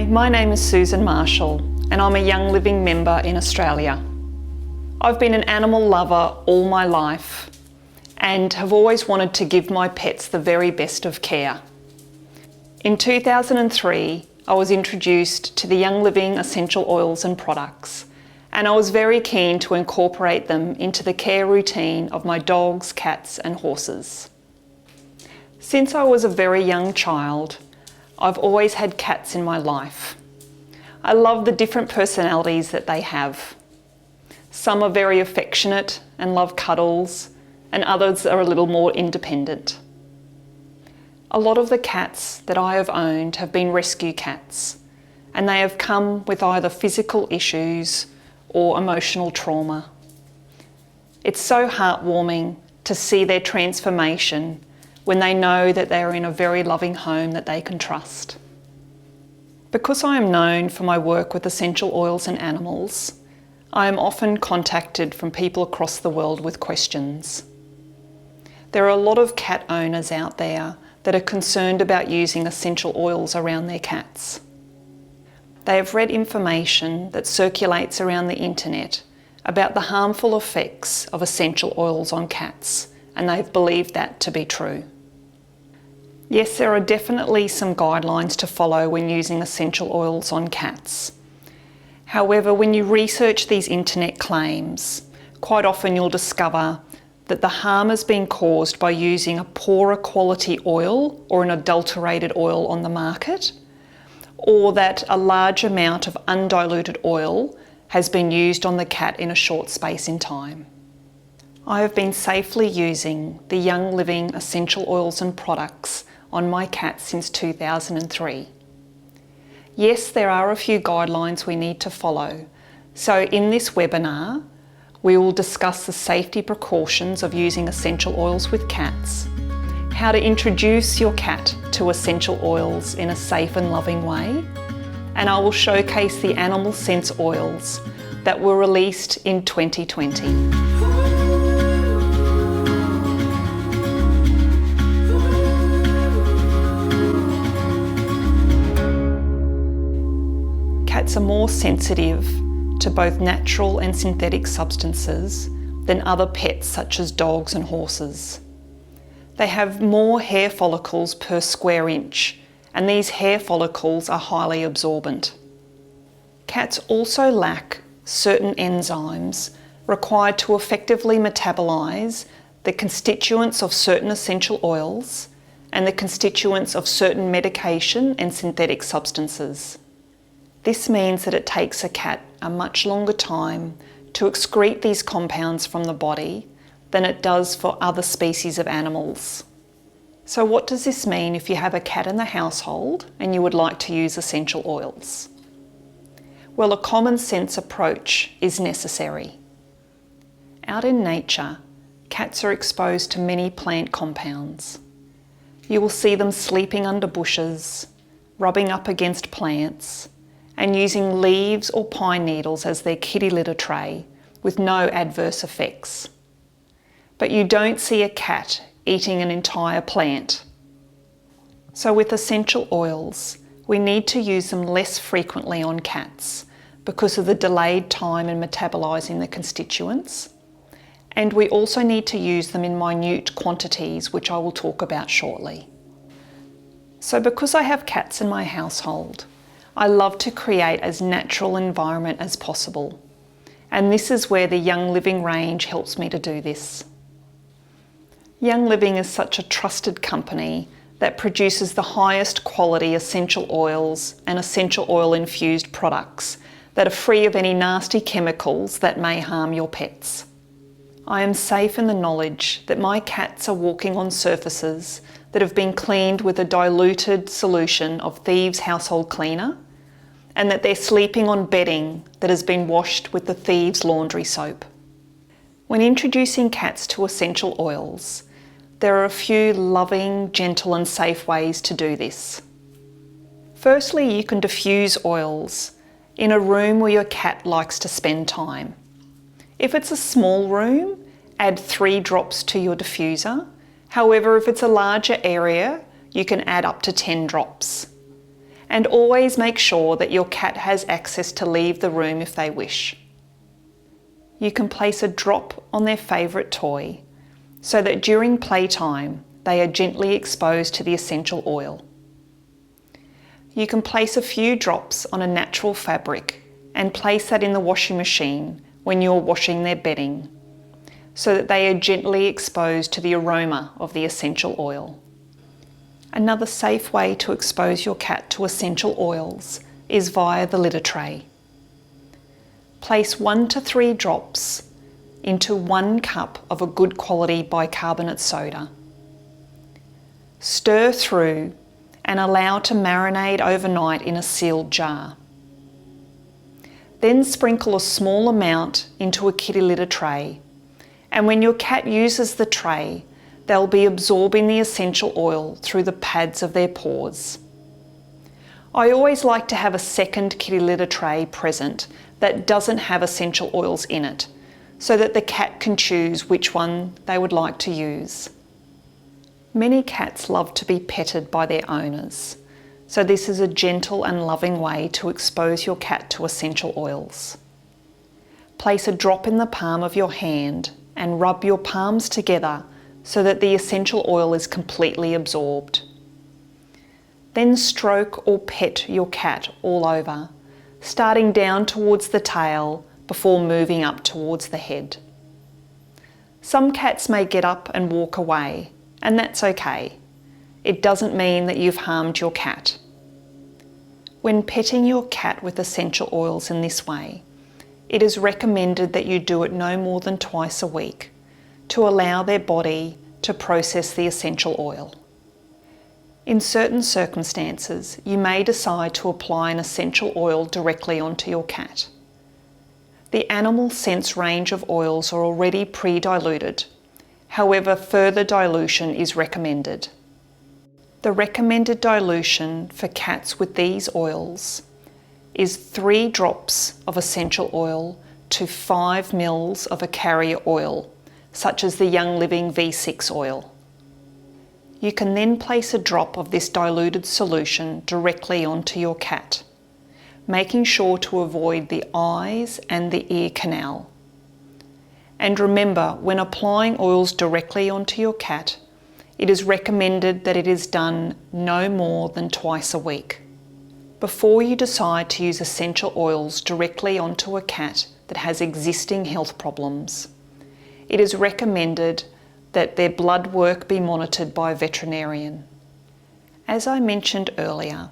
my name is Susan Marshall and I'm a Young Living member in Australia. I've been an animal lover all my life and have always wanted to give my pets the very best of care. In 2003, I was introduced to the Young Living essential oils and products, and I was very keen to incorporate them into the care routine of my dogs, cats and horses. Since I was a very young child, I've always had cats in my life. I love the different personalities that they have. Some are very affectionate and love cuddles, and others are a little more independent. A lot of the cats that I have owned have been rescue cats, and they have come with either physical issues or emotional trauma. It's so heartwarming to see their transformation when they know that they are in a very loving home that they can trust. Because I am known for my work with essential oils and animals, I am often contacted from people across the world with questions. There are a lot of cat owners out there that are concerned about using essential oils around their cats. They have read information that circulates around the internet about the harmful effects of essential oils on cats, and they've believed that to be true. Yes, there are definitely some guidelines to follow when using essential oils on cats. However, when you research these internet claims, quite often you'll discover that the harm has been caused by using a poorer quality oil or an adulterated oil on the market, or that a large amount of undiluted oil has been used on the cat in a short space in time. I have been safely using the Young Living essential oils and products on my cat since 2003. Yes, there are a few guidelines we need to follow. So in this webinar, we will discuss the safety precautions of using essential oils with cats, how to introduce your cat to essential oils in a safe and loving way, and I will showcase the Animal Sense oils that were released in 2020. Cats are more sensitive to both natural and synthetic substances than other pets such as dogs and horses. They have more hair follicles per square inch, and these hair follicles are highly absorbent. Cats also lack certain enzymes required to effectively metabolise the constituents of certain essential oils and the constituents of certain medication and synthetic substances. This means that it takes a cat a much longer time to excrete these compounds from the body than it does for other species of animals. So what does this mean if you have a cat in the household and you would like to use essential oils? Well, a common sense approach is necessary. Out in nature, cats are exposed to many plant compounds. You will see them sleeping under bushes, rubbing up against plants, and using leaves or pine needles as their kitty litter tray with no adverse effects. But you don't see a cat eating an entire plant. So with essential oils, we need to use them less frequently on cats because of the delayed time in metabolising the constituents. And we also need to use them in minute quantities, which I will talk about shortly. So because I have cats in my household, I love to create as natural an environment as possible. And this is where the Young Living range helps me to do this. Young Living is such a trusted company that produces the highest quality essential oils and essential oil infused products that are free of any nasty chemicals that may harm your pets. I am safe in the knowledge that my cats are walking on surfaces that have been cleaned with a diluted solution of Thieves Household Cleaner, and that they're sleeping on bedding that has been washed with the Thieves laundry soap. When introducing cats to essential oils, there are a few loving, gentle and safe ways to do this. Firstly, you can diffuse oils in a room where your cat likes to spend time. If it's a small room, add 3 drops to your diffuser. However, if it's a larger area, you can add up to 10 drops. And always make sure that your cat has access to leave the room if they wish. You can place a drop on their favourite toy so that during playtime they are gently exposed to the essential oil. You can place a few drops on a natural fabric and place that in the washing machine when you're washing their bedding, so that they are gently exposed to the aroma of the essential oil. Another safe way to expose your cat to essential oils is via the litter tray. Place 1 to 3 drops into 1 cup of a good quality bicarbonate soda. Stir through and allow to marinate overnight in a sealed jar. Then sprinkle a small amount into a kitty litter tray, and when your cat uses the tray, they'll be absorbing the essential oil through the pads of their paws. I always like to have a second kitty litter tray present that doesn't have essential oils in it, so that the cat can choose which one they would like to use. Many cats love to be petted by their owners, so this is a gentle and loving way to expose your cat to essential oils. Place a drop in the palm of your hand and rub your palms together so that the essential oil is completely absorbed. Then stroke or pet your cat all over, starting down towards the tail before moving up towards the head. Some cats may get up and walk away, and that's okay. It doesn't mean that you've harmed your cat. When petting your cat with essential oils in this way, it is recommended that you do it no more than twice a week to allow their body to process the essential oil. In certain circumstances, you may decide to apply an essential oil directly onto your cat. The Animal Sense range of oils are already pre-diluted. However, further dilution is recommended. The recommended dilution for cats with these oils is 3 drops of essential oil to 5 ml of a carrier oil, such as the Young Living V6 oil. You can then place a drop of this diluted solution directly onto your cat, making sure to avoid the eyes and the ear canal. And remember, when applying oils directly onto your cat, it is recommended that it is done no more than twice a week. Before you decide to use essential oils directly onto a cat that has existing health problems, it is recommended that their blood work be monitored by a veterinarian. As I mentioned earlier,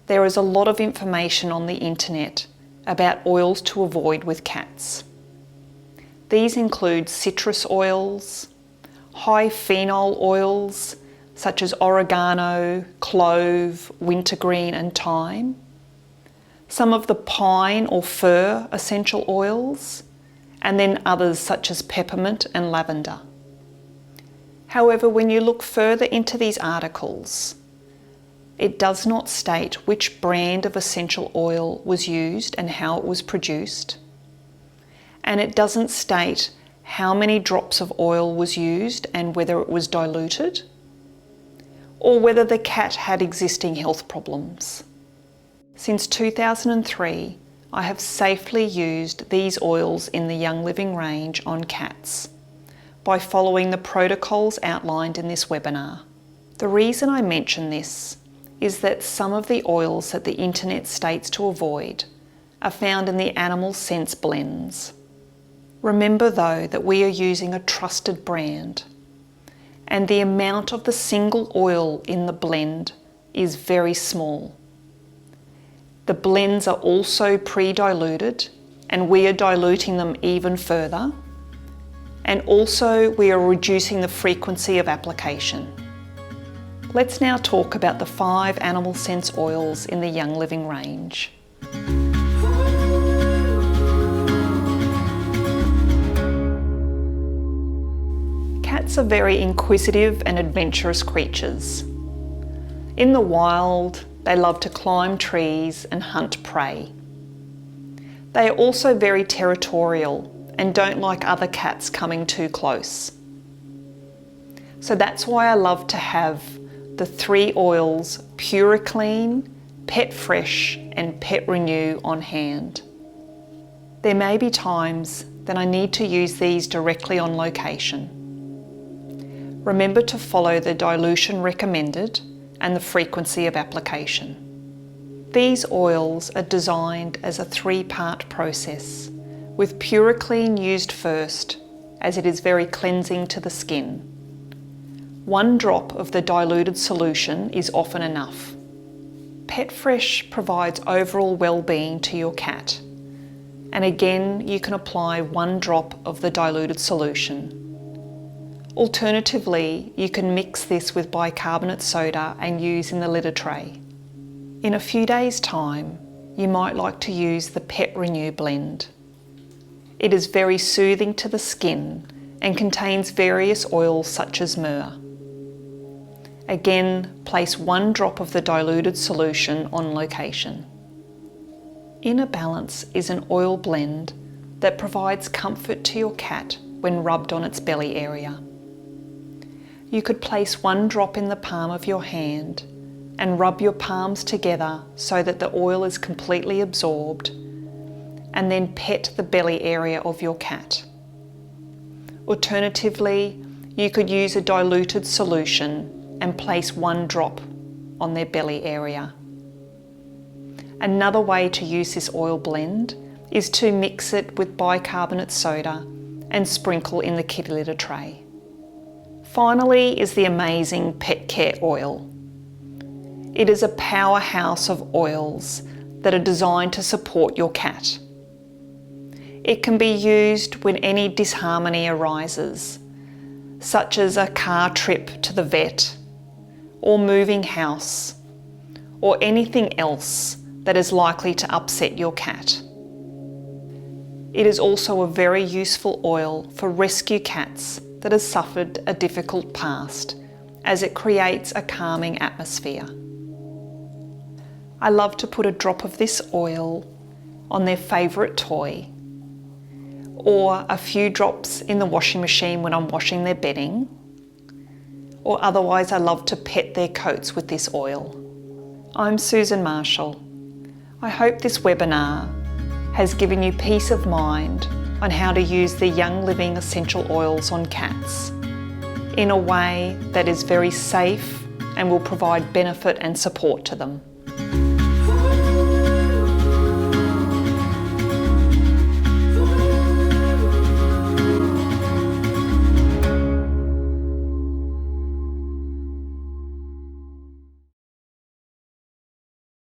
there is a lot of information on the internet about oils to avoid with cats. These include citrus oils, high phenol oils such as oregano, clove, wintergreen and thyme, some of the pine or fir essential oils, and then others such as peppermint and lavender. However, when you look further into these articles, it does not state which brand of essential oil was used and how it was produced, and it doesn't state how many drops of oil was used and whether it was diluted, or whether the cat had existing health problems. Since 2003, I have safely used these oils in the Young Living range on cats by following the protocols outlined in this webinar. The reason I mention this is that some of the oils that the internet states to avoid are found in the Animal Sense blends. Remember though that we are using a trusted brand, and the amount of the single oil in the blend is very small. The blends are also pre-diluted, and we are diluting them even further, and also we are reducing the frequency of application. Let's now talk about the 5 Animal Sense oils in the Young Living range. Cats are very inquisitive and adventurous creatures. In the wild, they love to climb trees and hunt prey. They are also very territorial and don't like other cats coming too close. So that's why I love to have the 3 oils, Puriclean, Pet Fresh and Pet Renew on hand. There may be times that I need to use these directly on location. Remember to follow the dilution recommended and the frequency of application. These oils are designed as a 3-part process, with Puriclean used first, as it is very cleansing to the skin. 1 drop of the diluted solution is often enough. Pet Fresh provides overall well-being to your cat, and again you can apply 1 drop of the diluted solution. Alternatively, you can mix this with bicarbonate soda and use in the litter tray. In a few days' time, you might like to use the Pet Renew blend. It is very soothing to the skin and contains various oils such as myrrh. Again, place 1 drop of the diluted solution on location. Inner Balance is an oil blend that provides comfort to your cat when rubbed on its belly area. You could place 1 drop in the palm of your hand and rub your palms together so that the oil is completely absorbed, and then pet the belly area of your cat. Alternatively, you could use a diluted solution and place 1 drop on their belly area. Another way to use this oil blend is to mix it with bicarbonate soda and sprinkle in the kitty litter tray. Finally is the amazing Pet Care Oil. It is a powerhouse of oils that are designed to support your cat. It can be used when any disharmony arises, such as a car trip to the vet, or moving house, or anything else that is likely to upset your cat. It is also a very useful oil for rescue cats that has suffered a difficult past, as it creates a calming atmosphere. I love to put a drop of this oil on their favourite toy, or a few drops in the washing machine when I'm washing their bedding, or otherwise I love to pet their coats with this oil. I'm Susan Marshall. I hope this webinar has given you peace of mind on how to use the Young Living essential oils on cats in a way that is very safe and will provide benefit and support to them.